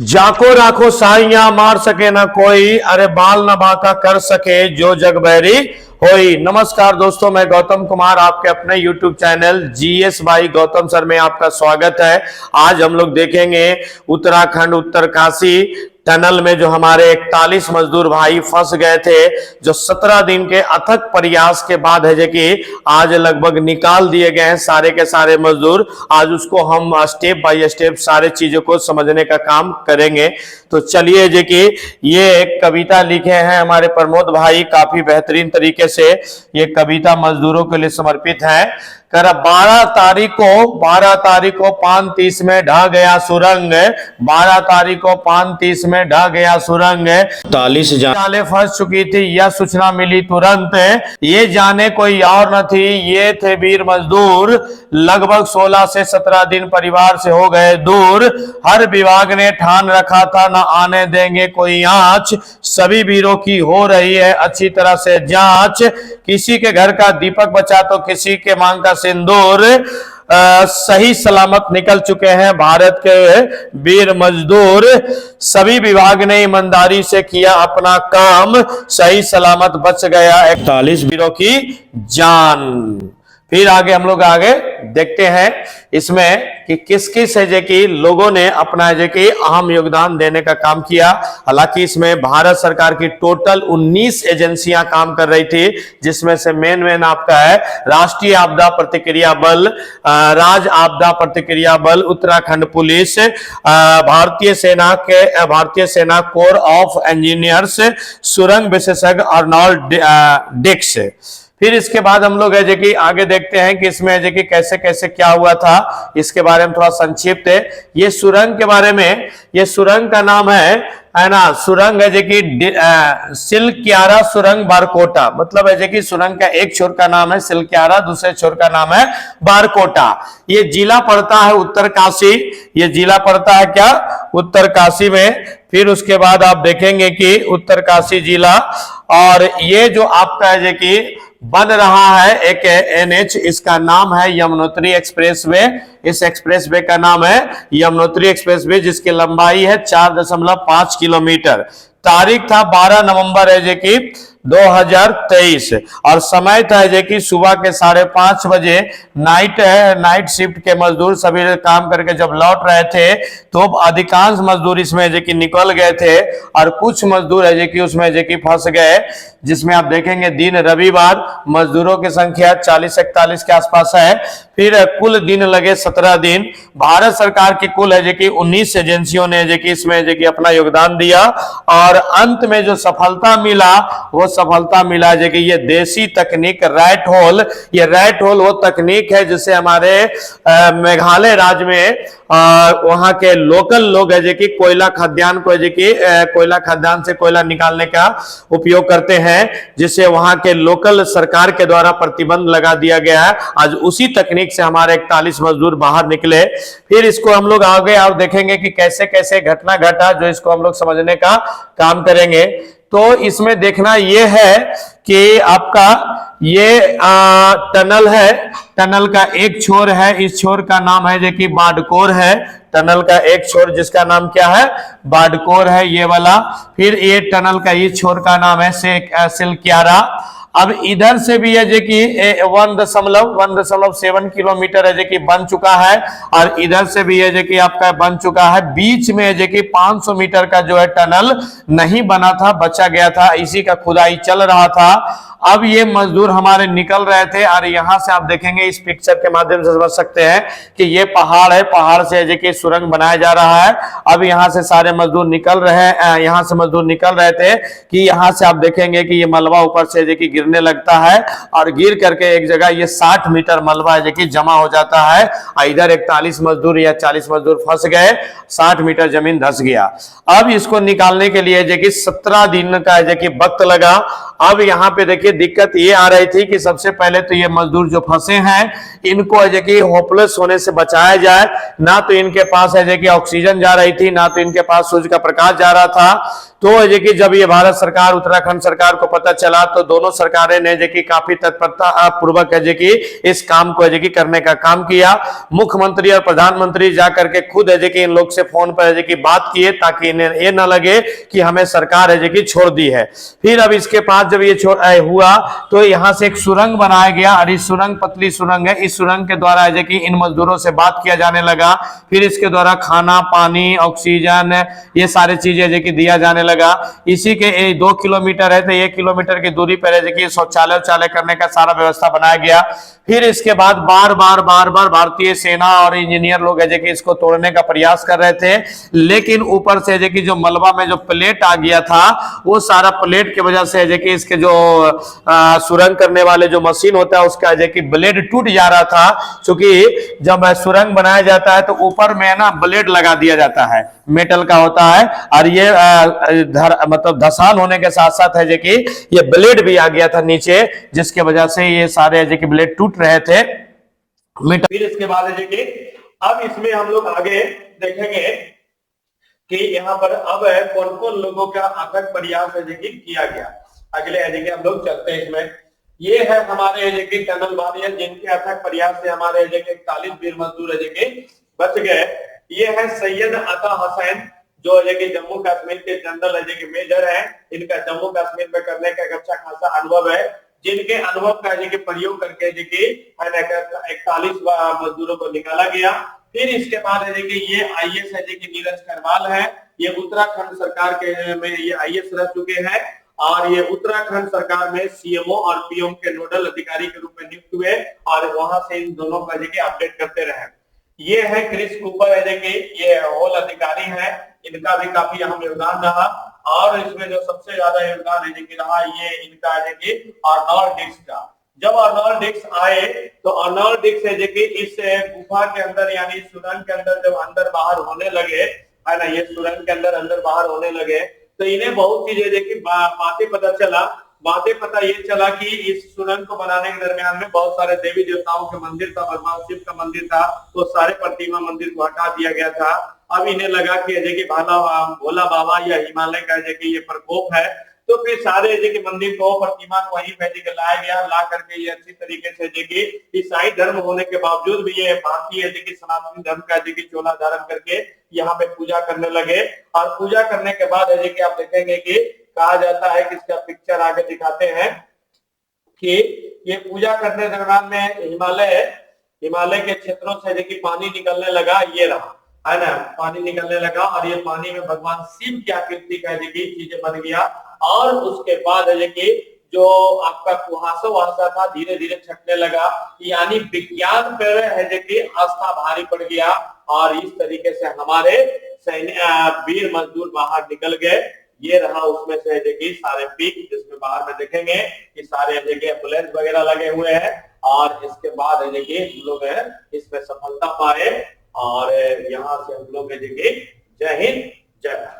जाको राखो साइया मार सके ना कोई, अरे बाल न बांका कर सके जो जग बैरी होई। नमस्कार दोस्तों, मैं गौतम कुमार आपके अपने YouTube channel GS by Gautam sir में आपका स्वागत है। आज हम लोग देखेंगे उत्तराखंड उत्तरकाशी टनल में जो हमारे 41 मजदूर भाई फंस गए थे, जो 17 दिन के अथक प्रयास के बाद है कि आज लगभग निकाल दिए गए हैं सारे के सारे मजदूर। आज उसको हम स्टेप बाय स्टेप सारे चीजों को समझने का काम करेंगे। तो चलिए जी कि ये एक कविता लिखे हैं हमारे प्रमोद भाई, काफी बेहतरीन तरीके से ये कविता मजदूरों के लिए समर्पित है। कर 12 तारीख को 5:30 में ढह गया सुरंग, 12 तारीख को 5:30 में ढह गया सुरंग। 40 जाने फंस चुकी थी, यह सूचना मिली तुरंत। ये जाने कोई और न थी, ये थे वीर मजदूर। लगभग 16 से 17 दिन परिवार से हो गए दूर। हर विभाग ने ठान रखा था न आने देंगे कोई आंच। सभी वीरों की हो रही है अच्छी तरह से जांच। किसी के घर का दीपक बचा तो किसी के मांग का सिंदूर। सही सलामत निकल चुके हैं भारत के वीर मजदूर। सभी विभाग ने ईमानदारी से किया अपना काम। सही सलामत बच गया 41 वीरों की जान। फिर आगे हम लोग आगे देखते हैं इसमें कि किस किस है जो कि लोगों ने अपना जो कि अहम योगदान देने का काम किया। हालांकि इसमें भारत सरकार की टोटल 19 एजेंसियां काम कर रही थी, जिसमें से मेन आपका है राष्ट्रीय आपदा प्रतिक्रिया बल, राज्य आपदा प्रतिक्रिया बल, उत्तराखंड पुलिस, भारतीय सेना कोर ऑफ इंजीनियर्स, सुरंग विशेषज्ञ अर्नोल्ड डिक्स। फिर इसके बाद हम लोग है जो कि आगे देखते हैं कि इसमें जो कि कैसे कैसे क्या हुआ था, इसके बारे में थोड़ा संक्षिप्त है। ये सुरंग के बारे में, ये सुरंग का नाम है ना, सुरंग है जो कि सिलक्यारा सुरंग बारकोटा। मतलब है जो कि सुरंग का एक छोर का नाम है सिलक्यारा, दूसरे छोर का नाम है बारकोटा। ये जिला पड़ता है उत्तरकाशी, ये जिला पड़ता है क्या, उत्तरकाशी में। फिर उसके बाद आप देखेंगे कि उत्तरकाशी जिला, और ये जो आपका है जो कि बन रहा है एक एनएच, इसका नाम है यमुनोत्री एक्सप्रेसवे। इस एक्सप्रेसवे का नाम है यमुनोत्री एक्सप्रेसवे, जिसकी लंबाई है 4.5 किलोमीटर। तारीख था 12 नवंबर है जो कि 2023, और समय था जो कि सुबह के 5:30 बजे। नाइट शिफ्ट के मजदूर सभी काम करके जब लौट रहे थे तो अधिकांश मजदूर इसमें जो कि निकल गए थे, और कुछ मजदूर है जो कि उसमें जो कि फंस गए, जिसमें आप देखेंगे दिन रविवार। मजदूरों की संख्या 40-41 के आसपास है। फिर कुल दिन लगे 17 दिन। भारत सरकार की कुल है जो कि 19 एजेंसियों ने जो कि इसमें जो कि अपना योगदान दिया, और अंत में जो सफलता मिला वो सफलता मिला जो कि ये देसी तकनीक रैट होल। ये रैट होल वो तकनीक है जिसे हमारे मेघालय राज्य में वहां के लोकल लोग है जो कि कोयला खदान को जो कि कोयला खदान से कोयला निकालने का उपयोग करते हैं, जिसे वहां के लोकल सरकार के द्वारा प्रतिबंध लगा दिया गया है। आज उसी तकनीक से हमारे 41 मजदूर बाहर निकले। फिर इसको हम लोग आगे आप देखेंगे कि कैसे कैसे घटना घटा, जो इसको हम लोग समझने का काम करेंगे। तो इसमें देखना यह है कि आपका ये टनल है, टनल का एक छोर है, इस छोर का नाम है जो कि बाडकोर है। टनल का एक छोर जिसका नाम क्या है, बाडकोर है, ये वाला। फिर ये टनल का ये छोर का नाम है सिलक्यारा। अब इधर से भी है जो कि 1.7 किलोमीटर है जो कि बन चुका है, और इधर से भी है जो कि आपका बन चुका है। बीच में है जो कि 500 मीटर का जो है टनल नहीं बना था, बचा गया था, इसी का खुदाई चल रहा था। अब ये मजदूर हमारे निकल रहे थे, और यहां से आप देखेंगे इस पिक्चर के माध्यम से समझ सकते हैं कि ये पहाड़ है, पहाड़ से जो कि सुरंग बनाया जा रहा है। अब यहां से सारे मजदूर निकल रहे हैं, यहां से मजदूर निकल रहे थे कि यहां से आप देखेंगे कि ये मलबा ऊपर से जो कि गिरने लगता है, और गिर करके एक जगह ये 60 मीटर मलबा जो कि जमा हो जाता है। इधर 41 मजदूर या 40 मजदूर फंस गए, 60 मीटर जमीन धंस गया। अब इसको निकालने के लिए जो कि 17 दिन का जो कि वक्त लगा। अब यहाँ पे देखिए दिक्कत ये आ रही थी कि सबसे पहले तो ये मजदूर जो फंसे हैं, इनको है कि होपलेस होने से बचाया जाए। ना तो इनके पास है कि ऑक्सीजन जा रही थी, ना तो इनके पास सूर्य का प्रकाश जा रहा था। तो है कि जब ये भारत सरकार उत्तराखंड सरकार को पता चला, तो दोनों सरकार सरकार ने जो कि काफी तत्परता पूर्वक है जो कि इस काम को जो कि करने का काम किया। मुख्यमंत्री और प्रधानमंत्री जाकर के खुद है जो कि इन लोग से फोन पर जो कि बात किए, ताकि इन्हें ये ना लगे कि हमें सरकार है जो कि छोड़ दी है। फिर अब इसके पास जब ये हुआ तो यहाँ से एक सुरंग बनाया गया, और इस सुरंग पतली सुरंग है, इस सुरंग के द्वारा है जो कि इन मजदूरों से बात किया जाने लगा। फिर इसके द्वारा खाना, पानी, ऑक्सीजन, ये सारी चीजें जो कि दिया जाने लगा। इसी के 2 किलोमीटर है तो 1 किलोमीटर की दूरी पर है जो कि शौचालय करने का सारा व्यवस्था बनाया गया। फिर इसके बाद बार बार भारतीय सेना और इंजीनियर लोग है जो कि इसको तोड़ने का प्रयास कर रहे थे, लेकिन ऊपर से जो कि जो मलबा में जो प्लेट आ गया था, वो सारा प्लेट की वजह से जो कि इसके जो सुरंग करने वाले जो मशीन होता है उसका जो कि ब्लेड टूट जा रहा था। क्योंकि जब सुरंग बनाया जाता है तो ऊपर में ना ब्लेड लगा दिया जाता है, मेटल का होता है, और ये मतलब धसान होने के साथ साथ है जो कि ये ब्लेड भी आ गया था नीचे, जिसके वजह से ये सारे जो कि ब्लेड टूट रहे थे। फिर इसके बाद है जो कि अब इसमें हम लोग आगे देखेंगे कि यहाँ पर अब कौन कौन लोगों का अथक प्रयास है जो कि किया गया। अगले है जो कि हम लोग चलते हैं इसमें। ये है हमारे जो कि टनल वारियर, जिनके अथक प्रयास से हमारे जो कि 41 वीर मजदूर है जो कि बच गए। ये है सैयद अता हुसैन, जो है कि जम्मू कश्मीर के जनरल है जो कि मेजर है। इनका जम्मू कश्मीर में करने का एक अच्छा खासा अनुभव है, जिनके अनुभव का जो कि प्रयोग करके जो कि 41 मजदूरों को निकाला गया। फिर इसके बाद है कि ये आईएएस है जो कि नीरज खरवाल है। ये उत्तराखंड सरकार के में ये आईएएस रह चुके हैं, और ये उत्तराखंड सरकार में सीएमओ और पीएम के नोडल अधिकारी के रूप में नियुक्त हुए, और वहां से इन दोनों का जो कि अपडेट करते रहे। ये है क्रिस कूपर है जो कि ये होल अधिकारी है, इनका भी काफी अहम योगदान रहा। और इसमें जो सबसे ज्यादा योगदान है जो कि रहा ये इनका जो कि अर्नोल्ड डिक्स का। जब अर्नोल्ड डिक्स आए तो अर्नोल्ड डिक्स है जो कि इस गुफा के अंदर यानी सुरंग के अंदर जब अंदर बाहर होने लगे है ना, ये सुरंग के अंदर बाहर होने लगे, तो इन्हें बहुत चीजें देखी बातें पता ये चला कि इस सुरंग को बनाने के दरमियान में बहुत सारे देवी देवताओं के मंदिर था, भगवान शिव का मंदिर था, तो सारे प्रतिमा मंदिर को हटा दिया गया था। अब इन्हें लगा कि अजय की भोला बाबा या हिमालय का अजय की ये प्रकोप है, तो फिर सारे अजय के मंदिर को, प्रतिमा को वहीं भेज के लाया गया। ला करके ये अच्छी तरीके से अजय की ईसाई धर्म होने के बावजूद भी ये भारतीय अजय की सनातनी धर्म का अजय की चोला धारण करके यहाँ पे पूजा करने लगे। और पूजा करने के बाद अजय की आप देखेंगे कि कहा जाता है कि इसका पिक्चर आगे दिखाते हैं कि ये पूजा करने दरमियान में हिमालय के क्षेत्रों से जो कि पानी निकलने लगा, ये रहा है ना, पानी निकलने लगा, और ये पानी में भगवान शिव की आकृति का जो कि चीजें बन गया। और उसके बाद है कि जो आपका कुहासा था धीरे धीरे छटने लगा, यानी विज्ञान पर है जो कि आस्था भारी पड़ गया। और इस तरीके से हमारे वीर मजदूर बाहर निकल गए। ये रहा उसमें से देखिए सारे पिक, जिसमें बाहर में देखेंगे कि सारे देखिए एम्बुलेंस वगैरह लगे हुए हैं। और इसके बाद देखिए हम लोग इसमें सफलता पाए, और यहाँ से हम लोग देखिए जय हिंद जय भारत।